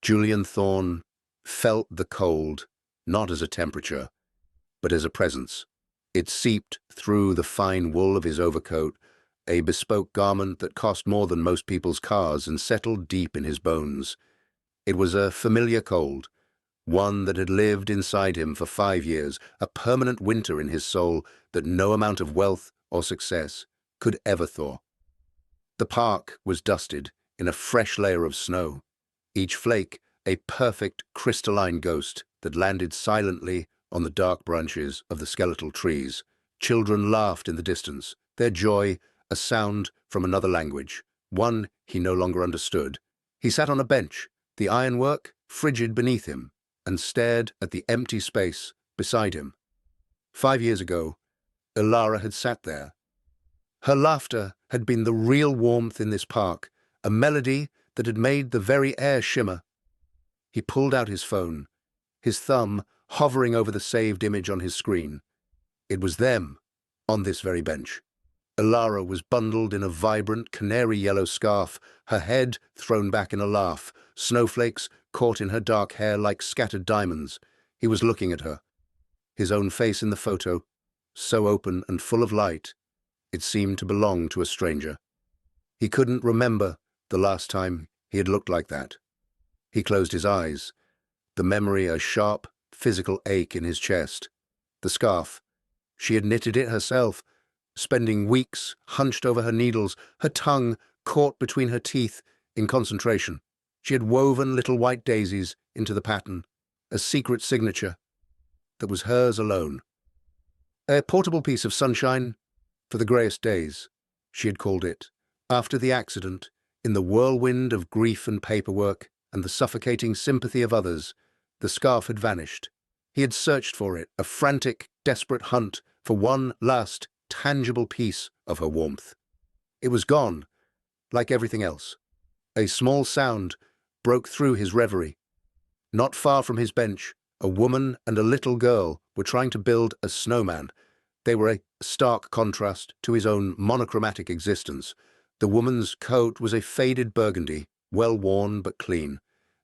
Julian Thorne felt the cold, not as a temperature, but as a presence. It seeped through the fine wool of his overcoat, a bespoke garment that cost more than most people's cars, and settled deep in his bones. It was a familiar cold, one that had lived inside him for 5 years, a permanent winter in his soul that no amount of wealth or success could ever thaw. The park was dusted in a fresh layer of snow, each flake a perfect crystalline ghost that landed silently on the dark branches of the skeletal trees. Children laughed in the distance, their joy a sound from another language, one he no longer understood. He sat on a bench, the ironwork frigid beneath him, and stared at the empty space beside him. 5 years ago, Clara had sat there. Her laughter had been the real warmth in this park, a melody that had made the very air shimmer. He pulled out his phone, his thumb hovering over the saved image on his screen. It was them, on this very bench. Clara was bundled in a vibrant canary yellow scarf, her head thrown back in a laugh, snowflakes caught in her dark hair like scattered diamonds. He was looking at her, his own face in the photo, so open and full of light, it seemed to belong to a stranger. He couldn't remember the last time he had looked like that. He closed his eyes, the memory a sharp, physical ache in his chest. The scarf. She had knitted it herself, spending weeks hunched over her needles, her tongue caught between her teeth in concentration. She had woven little white daisies into the pattern, a secret signature that was hers alone. A portable piece of sunshine for the greyest days, she had called it. After the accident, in the whirlwind of grief and paperwork and the suffocating sympathy of others, the scarf had vanished. He had searched for it, a frantic, desperate hunt for one last, tangible piece of her warmth. It was gone, like everything else. A small sound broke through his reverie. Not far from his bench, a woman and a little girl were trying to build a snowman. They were a stark contrast to his own monochromatic existence. The woman's coat was a faded burgundy, well-worn but clean,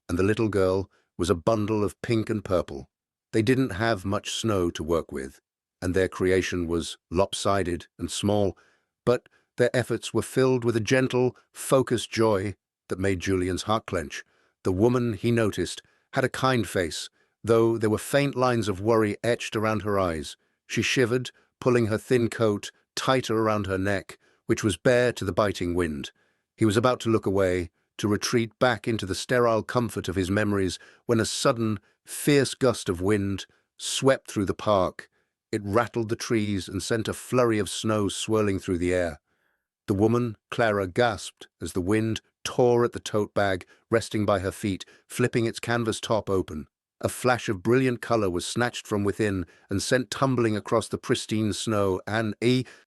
and the little girl was a bundle of pink and purple. They didn't have much snow to work with, and their creation was lopsided and small, but their efforts were filled with a gentle, focused joy that made Julian's heart clench. The woman, he noticed, had a kind face, though there were faint lines of worry etched around her eyes. She shivered, pulling her thin coat tighter around her neck, which was bare to the biting wind. He was about to look away, to retreat back into the sterile comfort of his memories, when a sudden, fierce gust of wind swept through the park. It rattled the trees and sent a flurry of snow swirling through the air. The woman, Clara, gasped as the wind tore at the tote bag resting by her feet, flipping its canvas top open. A flash of brilliant color was snatched from within and sent tumbling across the pristine snow, an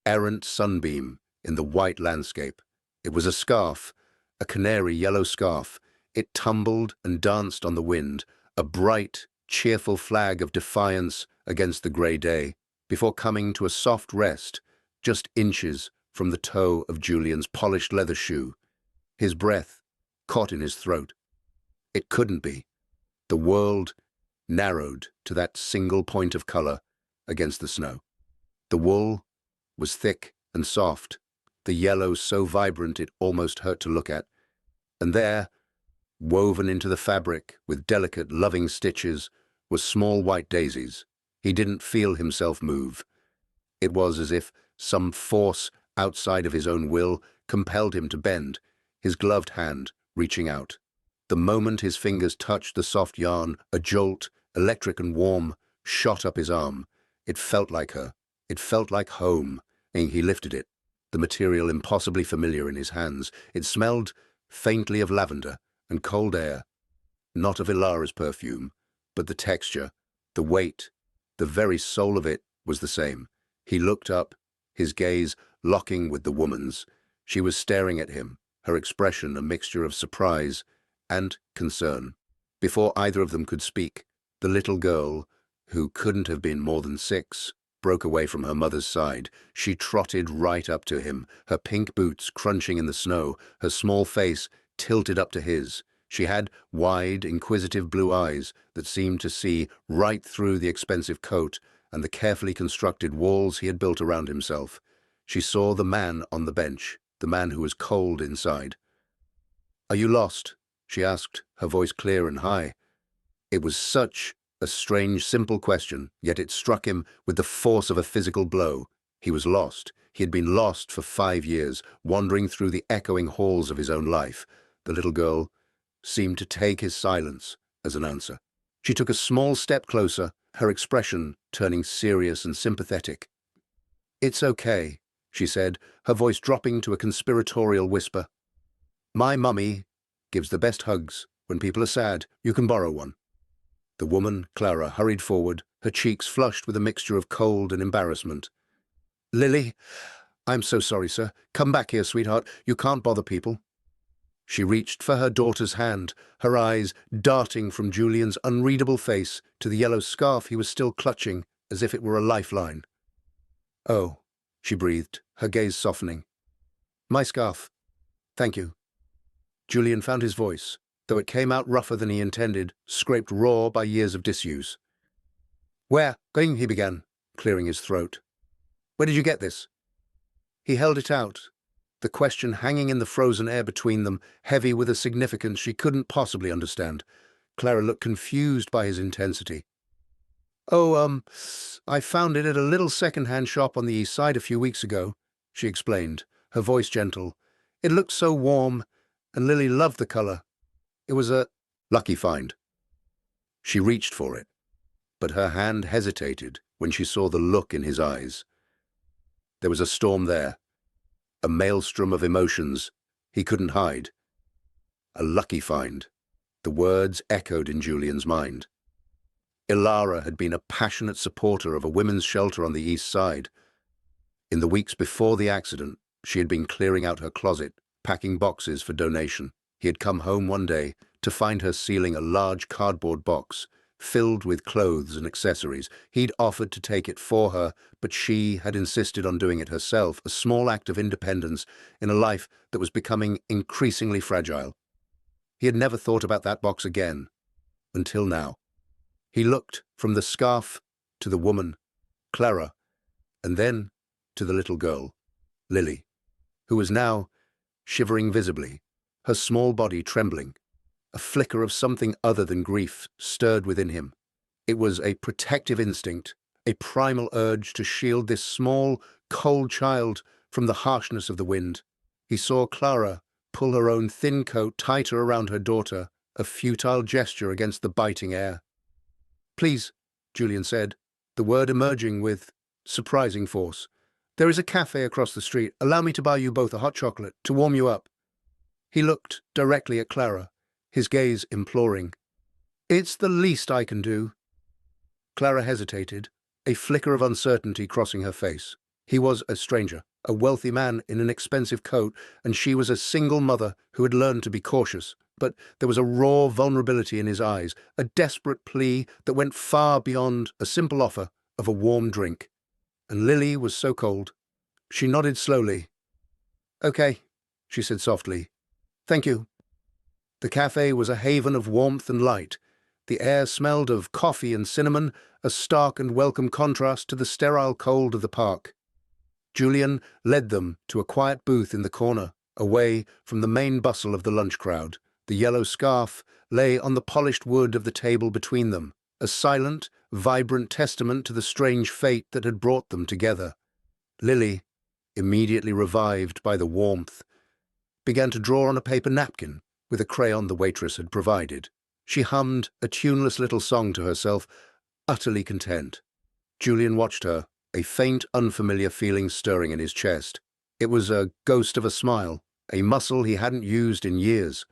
errant sunbeam in the white landscape. It was a scarf, a canary yellow scarf. It tumbled and danced on the wind, a bright, cheerful flag of defiance against the gray day, before coming to a soft rest just inches from the toe of Julian's polished leather shoe. His breath caught in his throat. It couldn't be. The world narrowed to that single point of color against the snow. The wool was thick and soft, the yellow so vibrant it almost hurt to look at. And there, woven into the fabric with delicate, loving stitches, were small white daisies. He didn't feel himself move. It was as if some force outside of his own will compelled him to bend, his gloved hand reaching out. The moment his fingers touched the soft yarn, a jolt, electric and warm, shot up his arm. It felt like her. It felt like home. And he lifted it, the material impossibly familiar in his hands. It smelled faintly of lavender and cold air, not of Ilara's perfume, but the texture, the weight, the very soul of it was the same. He looked up, his gaze locking with the woman's. She was staring at him, her expression a mixture of surprise and concern. Before either of them could speak, the little girl, who couldn't have been more than 6, broke away from her mother's side. She trotted right up to him, her pink boots crunching in the snow, her small face tilted up to his. She had wide, inquisitive blue eyes that seemed to see right through the expensive coat and the carefully constructed walls he had built around himself. She saw the man on the bench, the man who was cold inside. "Are you lost?" she asked, her voice clear and high. It was such a strange, simple question, yet it struck him with the force of a physical blow. He was lost. He had been lost for 5 years, wandering through the echoing halls of his own life. The little girl seemed to take his silence as an answer. She took a small step closer, her expression turning serious and sympathetic. "It's okay," she said, her voice dropping to a conspiratorial whisper. "My mummy gives the best hugs. When people are sad, you can borrow one." The woman, Clara, hurried forward, her cheeks flushed with a mixture of cold and embarrassment. "Lily, I'm so sorry, sir. Come back here, sweetheart. You can't bother people." She reached for her daughter's hand, her eyes darting from Julian's unreadable face to the yellow scarf he was still clutching, as if it were a lifeline. "Oh," she breathed, her gaze softening. "My scarf. Thank you." Julian found his voice, though it came out rougher than he intended, scraped raw by years of disuse. "Where going?" he began, clearing his throat. "Where did you get this?" He held it out, the question hanging in the frozen air between them, heavy with a significance she couldn't possibly understand. Clara looked confused by his intensity. "Oh, I found it at a little second-hand shop on the east side a few weeks ago," she explained, her voice gentle. "It looked so warm, and Lily loved the color. It was a lucky find." She reached for it, but her hand hesitated when she saw the look in his eyes. There was a storm there, a maelstrom of emotions he couldn't hide. A lucky find. The words echoed in Julian's mind. Ilara had been a passionate supporter of a women's shelter on the east side. In the weeks before the accident, she had been clearing out her closet, packing boxes for donation. He had come home one day to find her sealing a large cardboard box filled with clothes and accessories. He'd offered to take it for her, but she had insisted on doing it herself, a small act of independence in a life that was becoming increasingly fragile. He had never thought about that box again, until now. He looked from the scarf to the woman, Clara, and then to the little girl, Lily, who was now shivering visibly, her small body trembling. A flicker of something other than grief stirred within him. It was a protective instinct, a primal urge to shield this small, cold child from the harshness of the wind. He saw Clara pull her own thin coat tighter around her daughter, a futile gesture against the biting air. "Please," Julian said, the word emerging with surprising force. "There is a cafe across the street. Allow me to buy you both a hot chocolate to warm you up." He looked directly at Clara, his gaze imploring. "It's the least I can do." Clara hesitated, a flicker of uncertainty crossing her face. He was a stranger, a wealthy man in an expensive coat, and she was a single mother who had learned to be cautious. But there was a raw vulnerability in his eyes, a desperate plea that went far beyond a simple offer of a warm drink. And Lily was so cold. She nodded slowly. "Okay," she said softly. "Thank you." The cafe was a haven of warmth and light. The air smelled of coffee and cinnamon, a stark and welcome contrast to the sterile cold of the park. Julian led them to a quiet booth in the corner, away from the main bustle of the lunch crowd. The yellow scarf lay on the polished wood of the table between them, a silent, vibrant testament to the strange fate that had brought them together. Lily, immediately revived by the warmth, began to draw on a paper napkin with a crayon the waitress had provided. She hummed a tuneless little song to herself, utterly content. Julian watched her, a faint, unfamiliar feeling stirring in his chest. It was a ghost of a smile, a muscle he hadn't used in years.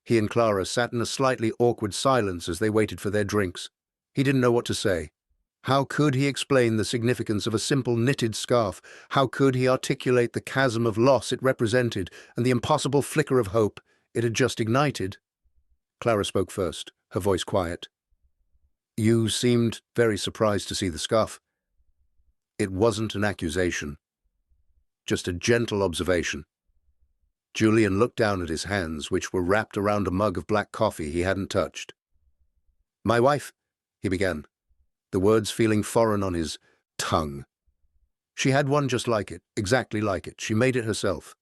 He and Clara sat in a slightly awkward silence as they waited for their drinks. He didn't know what to say. How could he explain the significance of a simple knitted scarf? How could he articulate the chasm of loss it represented and the impossible flicker of hope it had just ignited? Clara spoke first, her voice quiet. "You seemed very surprised to see the scarf." It wasn't an accusation, just a gentle observation. Julian looked down at his hands, which were wrapped around a mug of black coffee he hadn't touched. "My wife," he began, the words feeling foreign on his tongue. She had one just like it, exactly like it. She made it herself.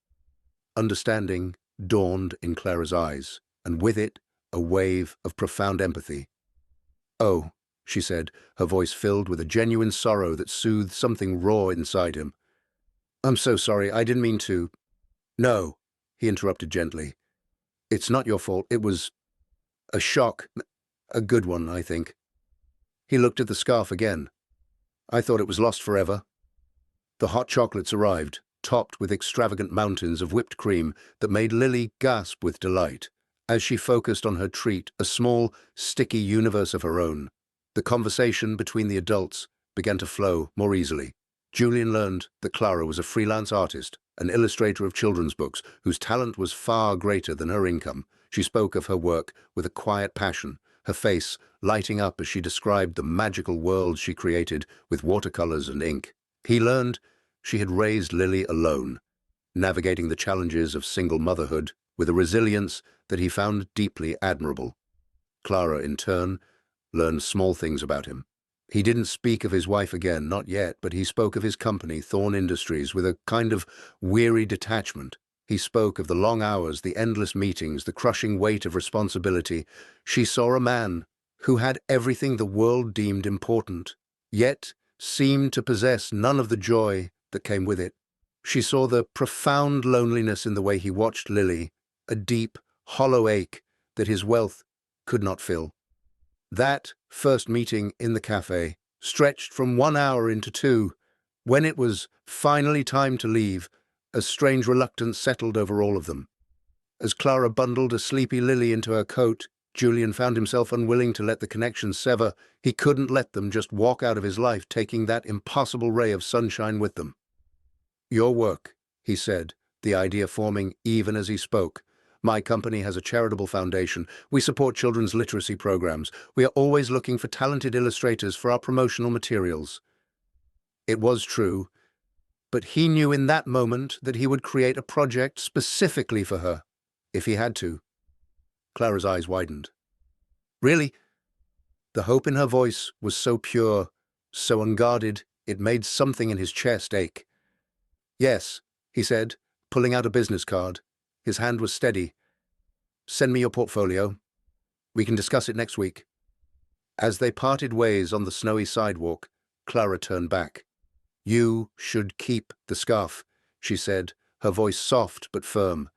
Understanding dawned in Clara's eyes, and with it, a wave of profound empathy. "Oh," she said, her voice filled with a genuine sorrow that soothed something raw inside him. "I'm so sorry, I didn't mean to." "No," he interrupted gently. "It's not your fault. It was a shock. A good one, I think." He looked at the scarf again. "I thought it was lost forever." The hot chocolates arrived, topped with extravagant mountains of whipped cream that made Lily gasp with delight. As she focused on her treat, a small, sticky universe of her own, the conversation between the adults began to flow more easily. Julian learned that Clara was a freelance artist, an illustrator of children's books, whose talent was far greater than her income. She spoke of her work with a quiet passion, her face lighting up as she described the magical worlds she created with watercolors and ink. He learned she had raised Lily alone, navigating the challenges of single motherhood with a resilience that he found deeply admirable. Clara, in turn, learned small things about him. He didn't speak of his wife again, not yet, but he spoke of his company, Thorne Industries, with a kind of weary detachment. He spoke of the long hours, the endless meetings, the crushing weight of responsibility. She saw a man who had everything the world deemed important, yet seemed to possess none of the joy that came with it. She saw the profound loneliness in the way he watched Lily, a deep, hollow ache that his wealth could not fill. That first meeting in the cafe stretched from 1 hour into 2. When it was finally time to leave, a strange reluctance settled over all of them. As Clara bundled a sleepy Lily into her coat, Julian found himself unwilling to let the connection sever. He couldn't let them just walk out of his life, taking that impossible ray of sunshine with them. "Your work," he said, the idea forming even as he spoke. "My company has a charitable foundation. We support children's literacy programs. We are always looking for talented illustrators for our promotional materials." It was true, but he knew in that moment that he would create a project specifically for her, if he had to. Clara's eyes widened. "Really?" The hope in her voice was so pure, so unguarded, it made something in his chest ache. "Yes," he said, pulling out a business card. His hand was steady. "Send me your portfolio. We can discuss it next week." As they parted ways on the snowy sidewalk, Clara turned back. "You should keep the scarf," she said, her voice soft but firm.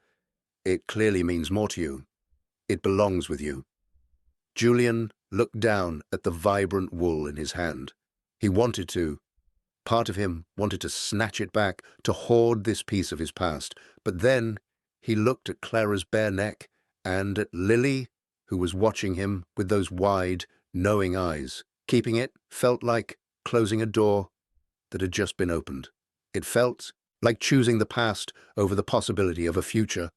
"It clearly means more to you. It belongs with you." Julian looked down at the vibrant wool in his hand. He wanted to. Part of him wanted to snatch it back, to hoard this piece of his past. But then he looked at Clara's bare neck and at Lily, who was watching him with those wide, knowing eyes. Keeping it felt like closing a door that had just been opened. It felt like choosing the past over the possibility of a future.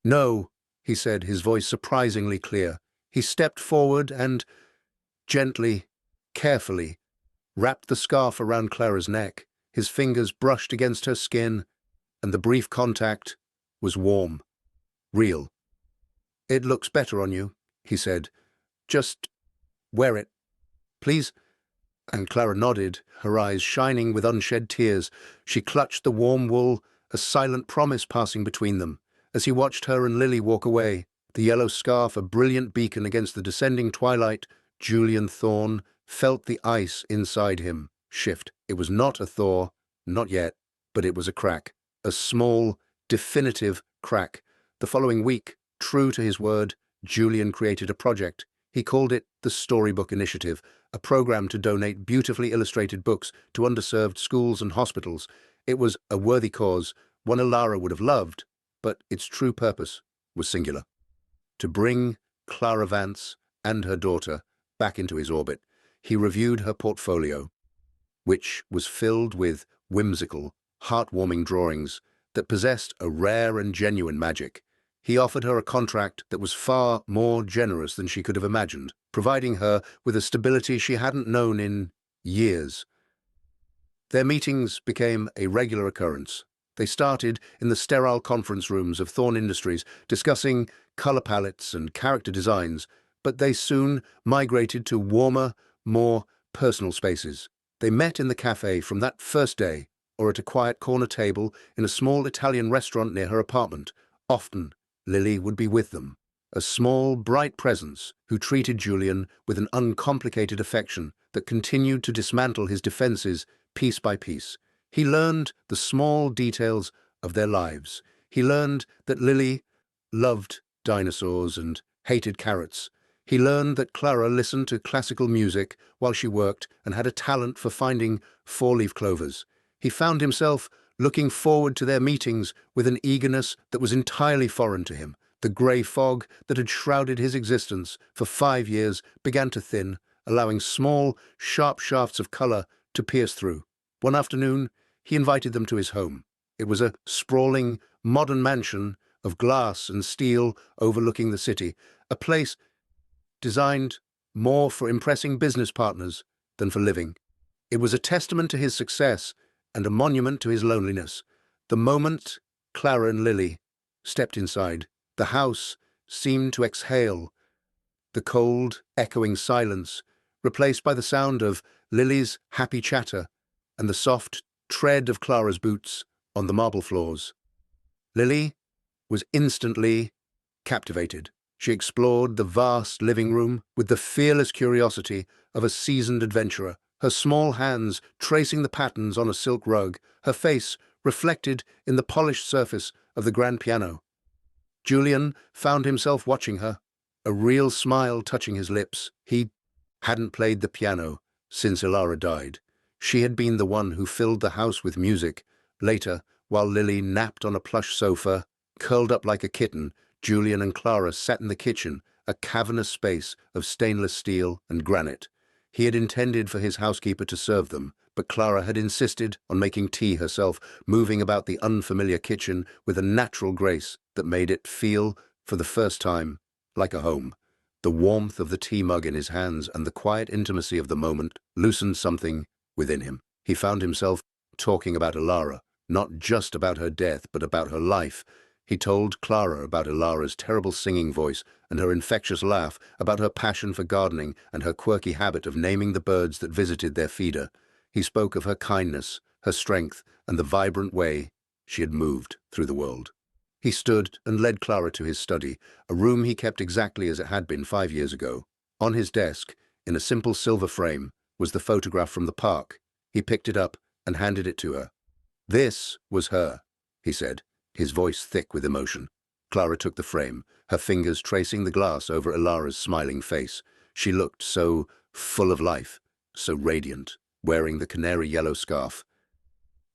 "No," he said, his voice surprisingly clear. He stepped forward and, gently, carefully, wrapped the scarf around Clara's neck. His fingers brushed against her skin, and the brief contact was warm, real. "It looks better on you," he said. "Just wear it, please." And Clara nodded, her eyes shining with unshed tears. She clutched the warm wool, a silent promise passing between them. As he watched her and Lily walk away, the yellow scarf a brilliant beacon against the descending twilight, Julian Thorne felt the ice inside him shift. It was not a thaw, not yet, but it was a crack, a small, definitive crack. The following week, true to his word, Julian created a project. He called it the Storybook Initiative, a program to donate beautifully illustrated books to underserved schools and hospitals. It was a worthy cause, one Alara would have loved, but its true purpose was singular: to bring Clara Vance and her daughter back into his orbit. He reviewed her portfolio, which was filled with whimsical, heartwarming drawings that possessed a rare and genuine magic. He offered her a contract that was far more generous than she could have imagined, providing her with a stability she hadn't known in years. Their meetings became a regular occurrence, They started in the sterile conference rooms of Thorne Industries, discussing color palettes and character designs, but they soon migrated to warmer, more personal spaces. They met in the cafe from that first day, or at a quiet corner table in a small Italian restaurant near her apartment. Often, Lily would be with them, a small, bright presence who treated Julian with an uncomplicated affection that continued to dismantle his defenses piece by piece. He learned the small details of their lives. He learned that Lily loved dinosaurs and hated carrots. He learned that Clara listened to classical music while she worked and had a talent for finding four-leaf clovers. He found himself looking forward to their meetings with an eagerness that was entirely foreign to him. The grey fog that had shrouded his existence for 5 years began to thin, allowing small, sharp shafts of colour to pierce through. One afternoon, he invited them to his home. It was a sprawling, modern mansion of glass and steel overlooking the city, a place designed more for impressing business partners than for living. It was a testament to his success and a monument to his loneliness. The moment Clara and Lily stepped inside, the house seemed to exhale, the cold, echoing silence replaced by the sound of Lily's happy chatter and the soft tread of Clara's boots on the marble floors. Lily was instantly captivated. She explored the vast living room with the fearless curiosity of a seasoned adventurer, her small hands tracing the patterns on a silk rug, her face reflected in the polished surface of the grand piano. Julian found himself watching her, a real smile touching his lips. He hadn't played the piano since Ilara died. She had been the one who filled the house with music. Later, while Lily napped on a plush sofa, curled up like a kitten, Julian and Clara sat in the kitchen, a cavernous space of stainless steel and granite. He had intended for his housekeeper to serve them, but Clara had insisted on making tea herself, moving about the unfamiliar kitchen with a natural grace that made it feel, for the first time, like a home. The warmth of the tea mug in his hands and the quiet intimacy of the moment loosened something within him. He found himself talking about Ilara, not just about her death, but about her life. He told Clara about Ilara's terrible singing voice and her infectious laugh, about her passion for gardening and her quirky habit of naming the birds that visited their feeder. He spoke of her kindness, her strength, and the vibrant way she had moved through the world. He stood and led Clara to his study, a room he kept exactly as it had been 5 years ago. On his desk, in a simple silver frame, was the photograph from the park. He picked it up and handed it to her. "This was her," he said, his voice thick with emotion. Clara took the frame, her fingers tracing the glass over Ilara's smiling face. She looked so full of life, so radiant, wearing the canary yellow scarf.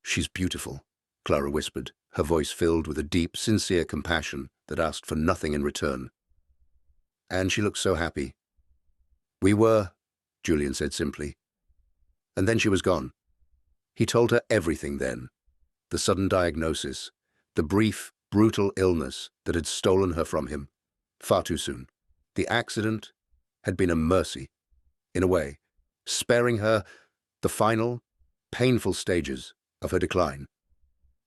"She's beautiful," Clara whispered, her voice filled with a deep, sincere compassion that asked for nothing in return. "And she looked so happy." "We were," Julian said simply. And then she was gone. He told her everything then. The sudden diagnosis, the brief, brutal illness that had stolen her from him, far too soon. The accident had been a mercy, in a way, sparing her the final, painful stages of her decline.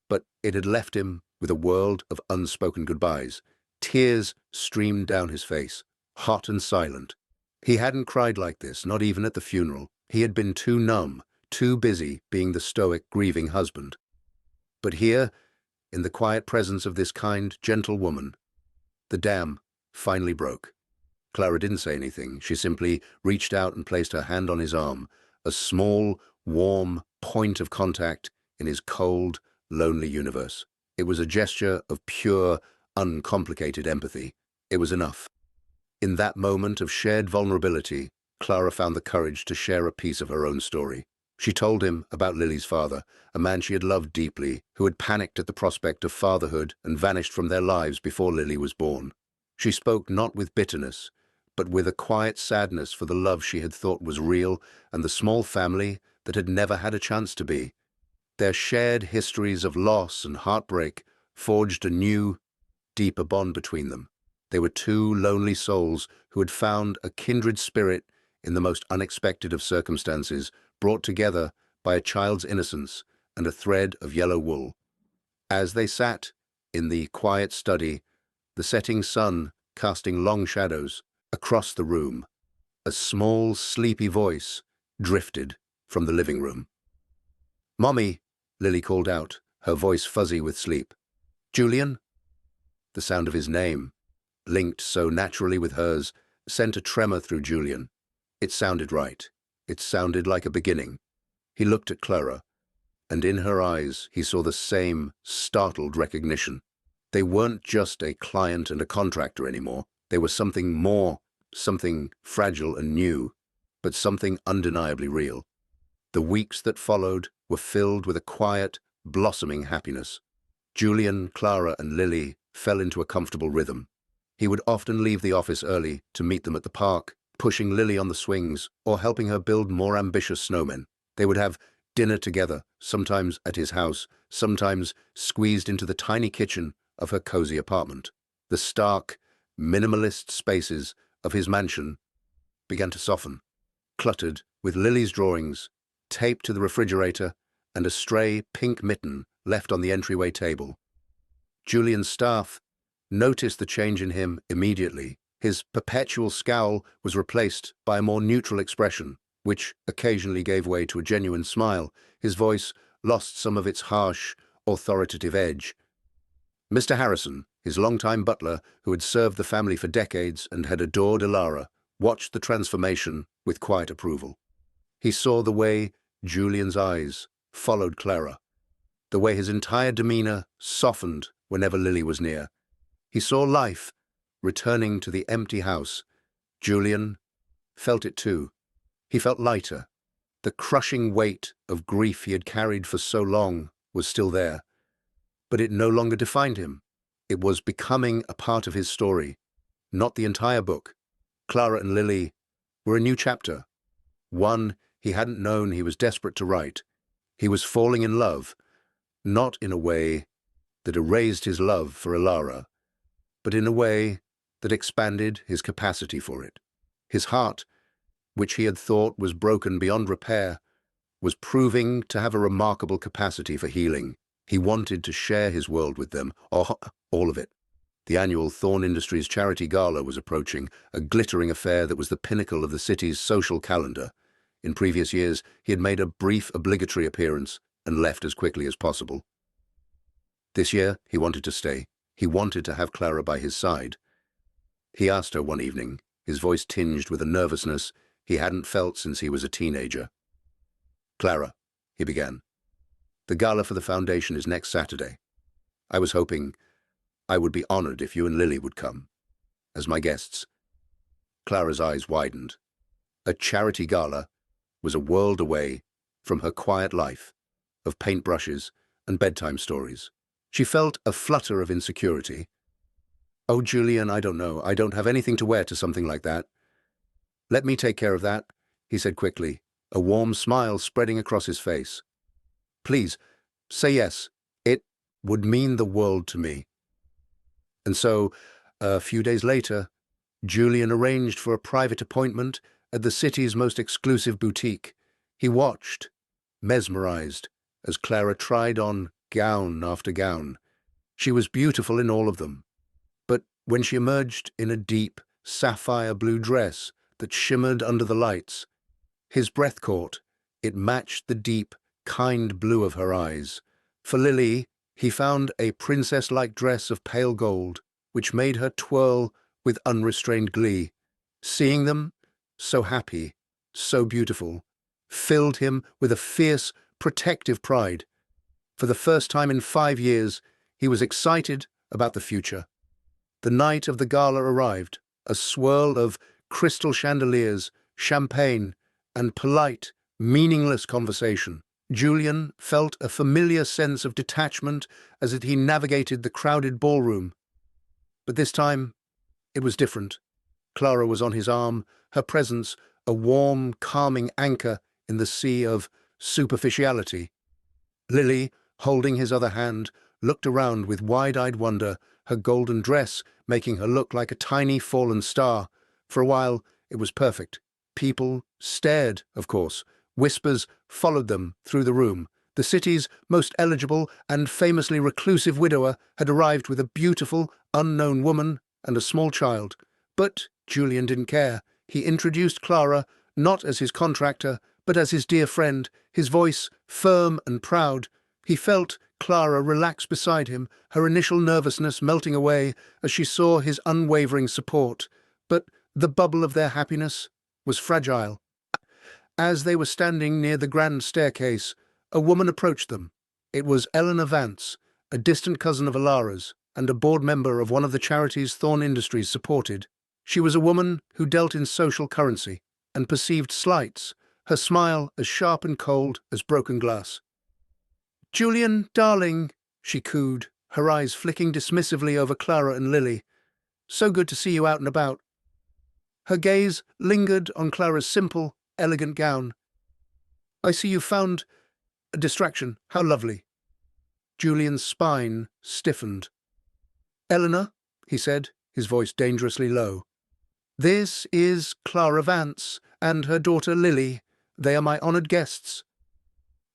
But it had left him with a world of unspoken goodbyes. Tears streamed down his face, hot and silent. He hadn't cried like this, not even at the funeral. He had been too numb, too busy being the stoic, grieving husband. But here, in the quiet presence of this kind, gentle woman, the dam finally broke. Clara didn't say anything. She simply reached out and placed her hand on his arm, a small, warm point of contact in his cold, lonely universe. It was a gesture of pure, uncomplicated empathy. It was enough. In that moment of shared vulnerability, Clara found the courage to share a piece of her own story. She told him about Lily's father, a man she had loved deeply, who had panicked at the prospect of fatherhood and vanished from their lives before Lily was born. She spoke not with bitterness, but with a quiet sadness for the love she had thought was real and the small family that had never had a chance to be. Their shared histories of loss and heartbreak forged a new, deeper bond between them. They were two lonely souls who had found a kindred spirit in the most unexpected of circumstances, brought together by a child's innocence and a thread of yellow wool. As they sat in the quiet study, the setting sun casting long shadows across the room, a small, sleepy voice drifted from the living room. "Mommy," Lily called out, her voice fuzzy with sleep. "Julian?" The sound of his name, linked so naturally with hers, sent a tremor through Julian. It sounded right. It sounded like a beginning. He looked at Clara, and in her eyes he saw the same startled recognition. They weren't just a client and a contractor anymore. They were something more, something fragile and new, but something undeniably real. The weeks that followed were filled with a quiet, blossoming happiness. Julian, Clara, and Lily fell into a comfortable rhythm. He would often leave the office early to meet them at the park, pushing Lily on the swings or helping her build more ambitious snowmen. They would have dinner together, sometimes at his house, sometimes squeezed into the tiny kitchen of her cozy apartment. The stark, minimalist spaces of his mansion began to soften, cluttered with Lily's drawings, taped to the refrigerator, and a stray pink mitten left on the entryway table. Julian's staff noticed the change in him immediately. His perpetual scowl was replaced by a more neutral expression, which occasionally gave way to a genuine smile. His voice lost some of its harsh, authoritative edge. Mr. Harrison, his longtime butler, who had served the family for decades and had adored Clara, watched the transformation with quiet approval. He saw the way Julian's eyes followed Clara, the way his entire demeanor softened whenever Lily was near. He saw life returning to the empty house. Julian felt it too. He felt lighter. The crushing weight of grief he had carried for so long was still there, but it no longer defined him. It was becoming a part of his story, not the entire book. Clara and Lily were a new chapter, one he hadn't known he was desperate to write. He was falling in love, not in a way that erased his love for Clara, but in a way that expanded his capacity for it. His heart, which he had thought was broken beyond repair, was proving to have a remarkable capacity for healing. He wanted to share his world with them, all of it. The annual Thorne Industries charity gala was approaching, a glittering affair that was the pinnacle of the city's social calendar. In previous years, he had made a brief obligatory appearance and left as quickly as possible. This year, he wanted to stay. He wanted to have Clara by his side. He asked her one evening, his voice tinged with a nervousness he hadn't felt since he was a teenager. "Clara," he began, "the gala for the foundation is next Saturday. I was hoping I would be honored if you and Lily would come as my guests." Clara's eyes widened. A charity gala was a world away from her quiet life of paintbrushes and bedtime stories. She felt a flutter of insecurity. "Oh, Julian, I don't know. I don't have anything to wear to something like that." "Let me take care of that," he said quickly, a warm smile spreading across his face. "Please, say yes. It would mean the world to me." And so, a few days later, Julian arranged for a private appointment at the city's most exclusive boutique. He watched, mesmerized, as Clara tried on gown after gown. She was beautiful in all of them. But when she emerged in a deep, sapphire blue dress that shimmered under the lights, his breath caught. It matched the deep, kind blue of her eyes. For Lily, he found a princess-like dress of pale gold, which made her twirl with unrestrained glee. Seeing them, so happy, so beautiful, filled him with a fierce, protective pride. For the first time in 5 years, he was excited about the future. The night of the gala arrived, a swirl of crystal chandeliers, champagne, and polite, meaningless conversation. Julian felt a familiar sense of detachment as he navigated the crowded ballroom. But this time, it was different. Clara was on his arm, her presence a warm, calming anchor in the sea of superficiality. Lily, holding his other hand, looked around with wide-eyed wonder, her golden dress making her look like a tiny fallen star. For a while, it was perfect. People stared, of course. Whispers followed them through the room. The The city's most eligible and famously reclusive widower had arrived with a beautiful, unknown woman and a small child. But Julian didn't care. He introduced Clara not as his contractor, but as his dear friend, his voice firm and proud. He felt Clara relax beside him, her initial nervousness melting away as she saw his unwavering support. But the bubble of their happiness was fragile. As they were standing near the grand staircase, a woman approached them. It was Eleanor Vance, a distant cousin of Alara's, and a board member of one of the charities Thorne Industries supported. She was a woman who dealt in social currency and perceived slights, her smile as sharp and cold as broken glass. "Julian, darling," she cooed, her eyes flicking dismissively over Clara and Lily. "So good to see you out and about." Her gaze lingered on Clara's simple, elegant gown. "I see you found a distraction. How lovely." Julian's spine stiffened. "Eleanor," he said, his voice dangerously low. "This is Clara Vance and her daughter Lily. They are my honored guests."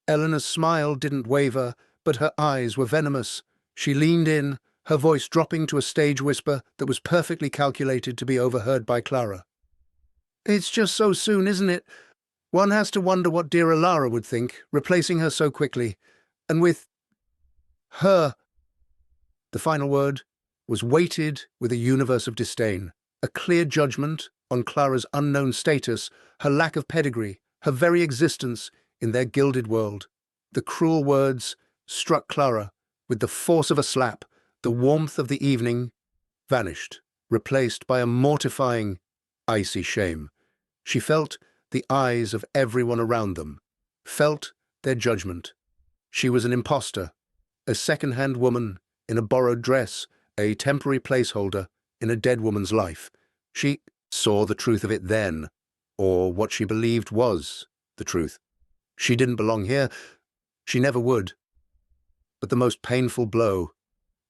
Eleanor's smile didn't waver, but her eyes were venomous. She leaned in, her voice dropping to a stage whisper that was perfectly calculated to be overheard by Clara. "It's just so soon, isn't it? One has to wonder what dear Alara would think, replacing her so quickly. And with her." The final word was weighted with a universe of disdain, a clear judgment on Clara's unknown status, her lack of pedigree, her very existence in their gilded world. The cruel words struck Clara with the force of a slap. The warmth of the evening vanished, replaced by a mortifying, icy shame. She felt the eyes of everyone around them, felt their judgment. She was an imposter, a second-hand woman in a borrowed dress, a temporary placeholder in a dead woman's life. She saw the truth of it then, or what she believed was the truth. She didn't belong here. She never would. But the most painful blow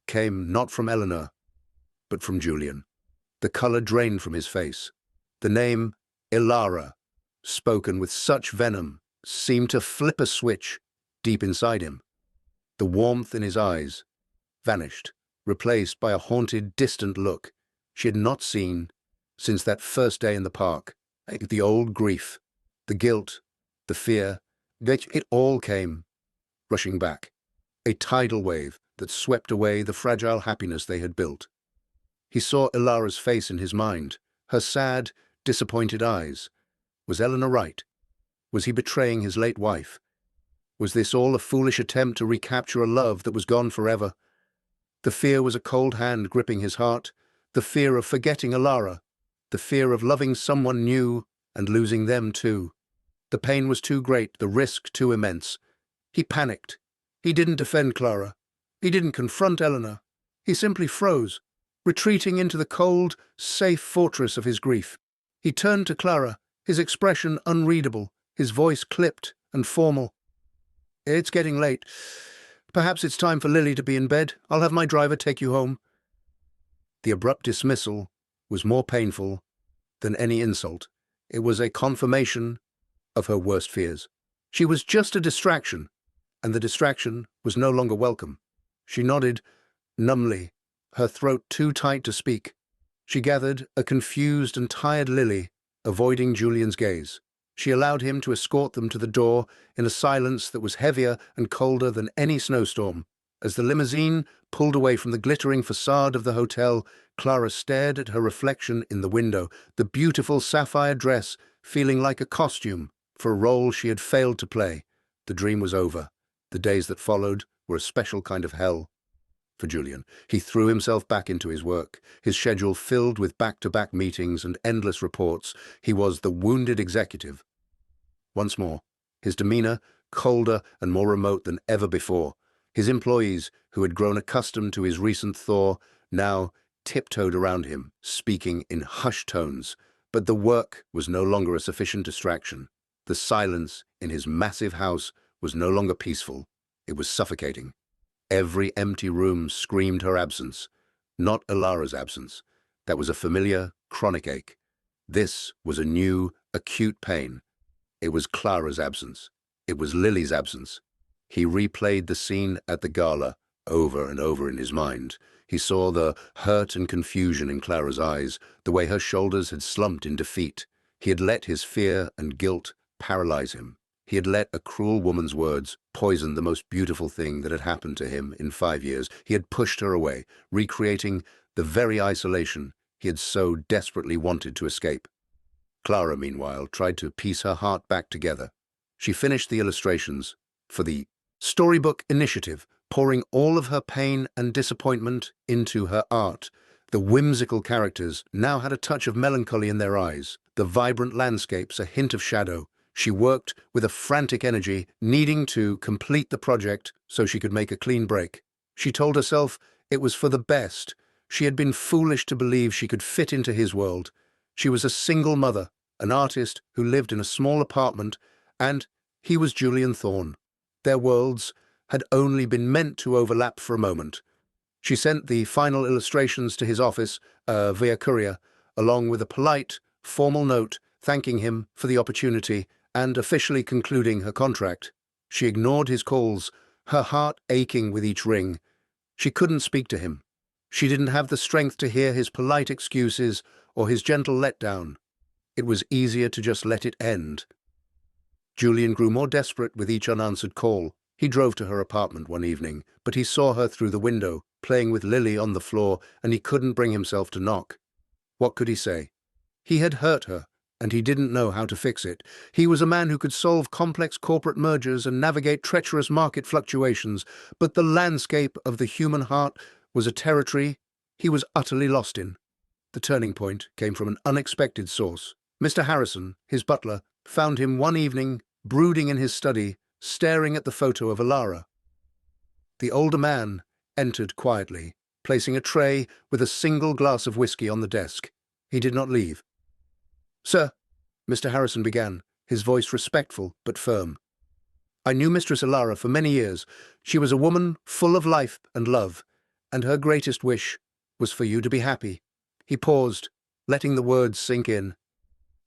came not from Eleanor, but from Julian. The color drained from his face. The name Ilara, spoken with such venom, seemed to flip a switch deep inside him. The warmth in his eyes vanished, replaced by a haunted, distant look she had not seen since that first day in the park. The old grief, the guilt, the fear, it all came rushing back, a tidal wave that swept away the fragile happiness they had built. He saw Ilara's face in his mind, her sad, disappointed eyes. Was Eleanor right? Was he betraying his late wife? Was this all a foolish attempt to recapture a love that was gone forever? The fear was a cold hand gripping his heart, the fear of forgetting Alara, the fear of loving someone new and losing them too. The pain was too great, the risk too immense. He panicked. He didn't defend Clara. He didn't confront Eleanor. He simply froze, retreating into the cold, safe fortress of his grief. He turned to Clara, his expression unreadable, his voice clipped and formal. "It's getting late. Perhaps it's time for Lily to be in bed. I'll have my driver take you home." The abrupt dismissal was more painful than any insult. It was a confirmation of her worst fears. She was just a distraction, and the distraction was no longer welcome. She nodded numbly, her throat too tight to speak. She gathered a confused and tired Lily, avoiding Julian's gaze. She allowed him to escort them to the door in a silence that was heavier and colder than any snowstorm. As the limousine pulled away from the glittering facade of the hotel, Clara stared at her reflection in the window, the beautiful sapphire dress feeling like a costume for a role she had failed to play. The dream was over. The days that followed were a special kind of hell for Julian. He threw himself back into his work, his schedule filled with back-to-back meetings and endless reports. He was the wounded executive. Once more, his demeanor colder and more remote than ever before. His employees, who had grown accustomed to his recent thaw, now tiptoed around him, speaking in hushed tones. But the work was no longer a sufficient distraction. The silence in his massive house was no longer peaceful. It was suffocating. Every empty room screamed her absence, not Alara's absence. That was a familiar, chronic ache. This was a new, acute pain. It was Clara's absence. It was Lily's absence. He replayed the scene at the gala over and over in his mind. He saw the hurt and confusion in Clara's eyes, the way her shoulders had slumped in defeat. He had let his fear and guilt paralyze him. He had let a cruel woman's words poison the most beautiful thing that had happened to him in 5 years. He had pushed her away, recreating the very isolation he had so desperately wanted to escape. Clara, meanwhile, tried to piece her heart back together. She finished the illustrations for the Storybook Initiative, pouring all of her pain and disappointment into her art. The whimsical characters now had a touch of melancholy in their eyes, the vibrant landscapes a hint of shadow. She worked with a frantic energy, needing to complete the project so she could make a clean break. She told herself it was for the best. She had been foolish to believe she could fit into his world. She was a single mother, an artist who lived in a small apartment, and he was Julian Thorne. Their worlds had only been meant to overlap for a moment. She sent the final illustrations to his office via courier, along with a polite, formal note thanking him for the opportunity and officially concluding her contract. She ignored his calls, her heart aching with each ring. She couldn't speak to him. She didn't have the strength to hear his polite excuses or his gentle letdown. It was easier to just let it end. Julian grew more desperate with each unanswered call. He drove to her apartment one evening, but he saw her through the window, playing with Lily on the floor, and he couldn't bring himself to knock. What could he say? He had hurt her, and he didn't know how to fix it. He was a man who could solve complex corporate mergers and navigate treacherous market fluctuations, but the landscape of the human heart was a territory he was utterly lost in. The turning point came from an unexpected source. Mr. Harrison, his butler, found him one evening brooding in his study, staring at the photo of Alara. The older man entered quietly, placing a tray with a single glass of whiskey on the desk. He did not leave. "Sir," Mr. Harrison began, his voice respectful but firm. "I knew Mistress Alara for many years. She was a woman full of life and love, and her greatest wish was for you to be happy." He paused, letting the words sink in.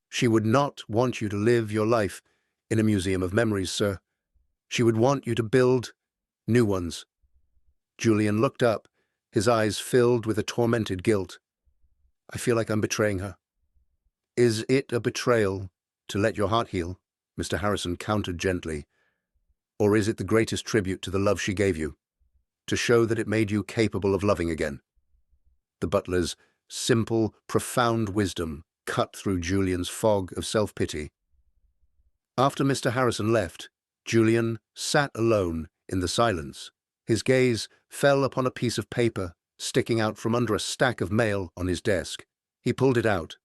"She would not want you to live your life in a museum of memories, sir. She would want you to build new ones." Julian looked up, his eyes filled with a tormented guilt. "I feel like I'm betraying her." "Is it a betrayal to let your heart heal?" Mr. Harrison countered gently. "Or is it the greatest tribute to the love she gave you, to show that it made you capable of loving again?" The butler's simple, profound wisdom cut through Julian's fog of self-pity. After Mr. Harrison left, Julian sat alone in the silence. His gaze fell upon a piece of paper sticking out from under a stack of mail on his desk. He pulled it out.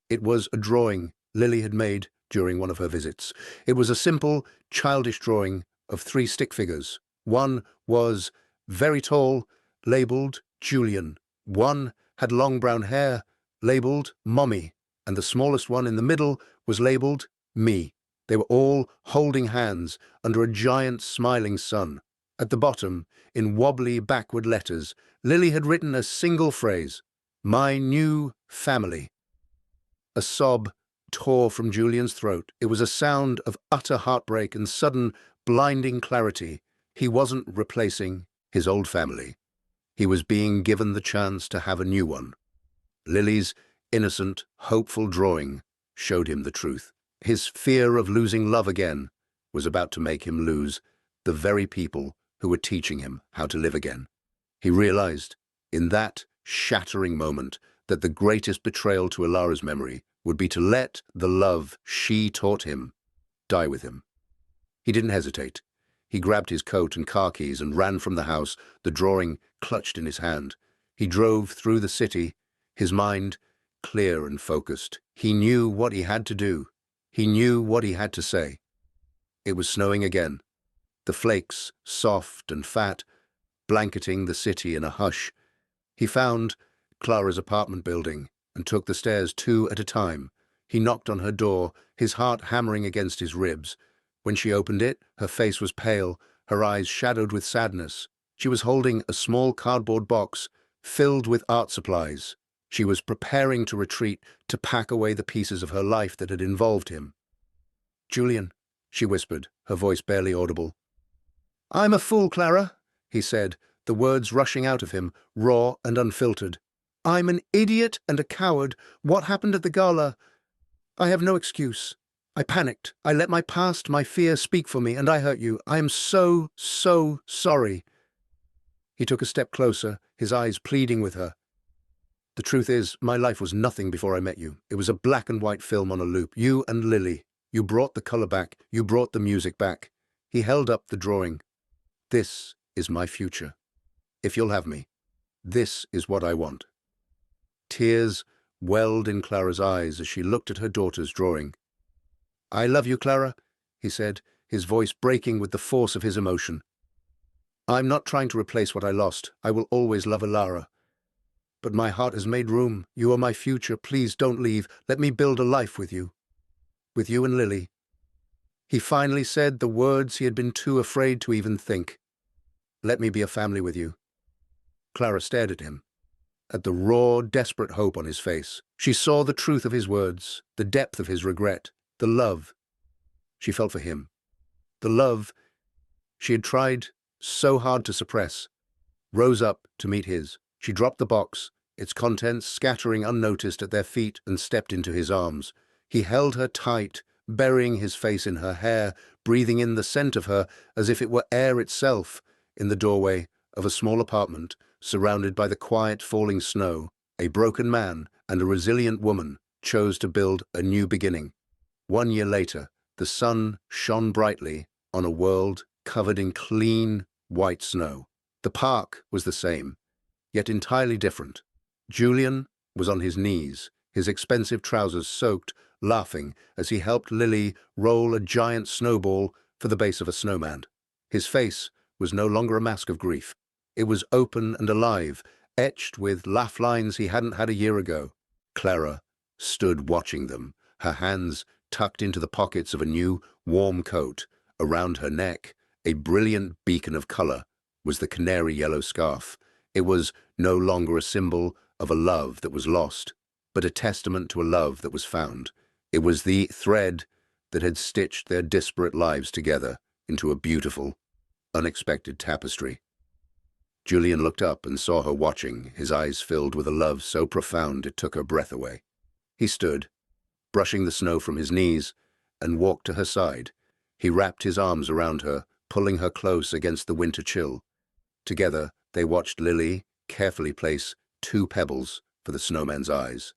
It was a drawing Lily had made during one of her visits. It was a simple, childish drawing of 3 stick figures. One was very tall, labeled Julian. One had long brown hair, labeled Mommy, and the smallest one in the middle was labeled Me. They were all holding hands under a giant smiling sun. At the bottom, in wobbly backward letters, Lily had written a single phrase, "My new family." A sob tore from Julian's throat. It was a sound of utter heartbreak and sudden, blinding clarity. He wasn't replacing his old family. He was being given the chance to have a new one. Lily's innocent, hopeful drawing showed him the truth. His fear of losing love again was about to make him lose the very people who were teaching him how to live again. He realized, in that shattering moment, that the greatest betrayal to Alara's memory would be to let the love she taught him die with him. He didn't hesitate. He grabbed his coat and car keys and ran from the house, the drawing clutched in his hand. He drove through the city, his mind clear and focused. He knew what he had to do. He knew what he had to say. It was snowing again, the flakes, soft and fat, blanketing the city in a hush. He found Clara's apartment building and took the stairs 2 at a time. He knocked on her door, his heart hammering against his ribs. When she opened it, her face was pale, her eyes shadowed with sadness. She was holding a small cardboard box filled with art supplies. She was preparing to retreat, to pack away the pieces of her life that had involved him. "Julian," she whispered, her voice barely audible. "I'm a fool, Clara," he said, the words rushing out of him, raw and unfiltered. "I'm an idiot and a coward. What happened at the gala? I have no excuse. I panicked. I let my past, my fear speak for me, and I hurt you. I am so, so sorry." He took a step closer, his eyes pleading with her. "The truth is, my life was nothing before I met you. It was a black and white film on a loop. You and Lily. You brought the color back. You brought the music back." He held up the drawing. "This is my future. If you'll have me, this is what I want." Tears welled in Clara's eyes as she looked at her daughter's drawing. "I love you, Clara," he said, his voice breaking with the force of his emotion. "I'm not trying to replace what I lost. I will always love Alara. But my heart has made room. You are my future. Please don't leave. Let me build a life with you. With you and Lily." He finally said the words he had been too afraid to even think. "Let me be a family with you." Clara stared at him, at the raw, desperate hope on his face. She saw the truth of his words, the depth of his regret, the love she felt for him. The love she had tried so hard to suppress rose up to meet his. She dropped the box, its contents scattering unnoticed at their feet, and stepped into his arms. He held her tight, burying his face in her hair, breathing in the scent of her as if it were air itself. In the doorway of a small apartment, surrounded by the quiet falling snow, a broken man and a resilient woman chose to build a new beginning. 1 year later, the sun shone brightly on a world covered in clean, white snow. The park was the same, yet entirely different. Julian was on his knees, his expensive trousers soaked, laughing as he helped Lily roll a giant snowball for the base of a snowman. His face was no longer a mask of grief. It was open and alive, etched with laugh lines he hadn't had a year ago. Clara stood watching them, her hands tucked into the pockets of a new, warm coat. Around her neck, a brilliant beacon of color, was the canary yellow scarf. It was no longer a symbol of a love that was lost, but a testament to a love that was found. It was the thread that had stitched their disparate lives together into a beautiful, unexpected tapestry. Julian looked up and saw her watching, his eyes filled with a love so profound it took her breath away. He stood, brushing the snow from his knees, and walked to her side. He wrapped his arms around her, pulling her close against the winter chill. Together, they watched Lily carefully place 2 pebbles for the snowman's eyes.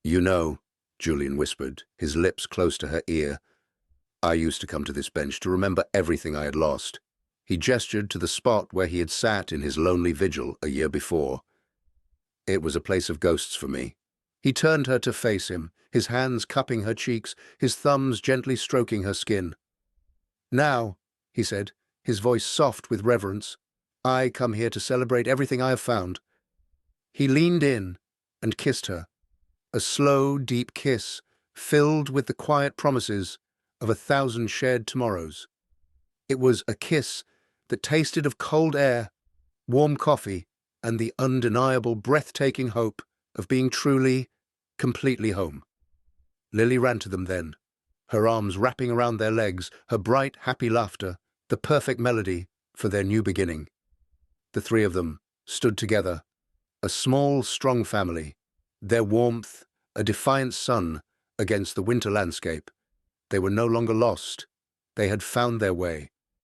"You know," Julian whispered, his lips close to her ear, "I used to come to this bench to remember everything I had lost." He gestured to the spot where he had sat in his lonely vigil a year before. "It was a place of ghosts for me." He turned her to face him, his hands cupping her cheeks, his thumbs gently stroking her skin. "Now," he said, his voice soft with reverence, "I come here to celebrate everything I have found." He leaned in and kissed her, a slow, deep kiss filled with the quiet promises of 1,000 shared tomorrows. It was a kiss that tasted of cold air, warm coffee, and the undeniable, breathtaking hope of being truly, completely home. Lily ran to them then, her arms wrapping around their legs, her bright, happy laughter, the perfect melody for their new beginning. The 3 of them stood together, a small, strong family, their warmth a defiant sun against the winter landscape. They were no longer lost. They had found their way,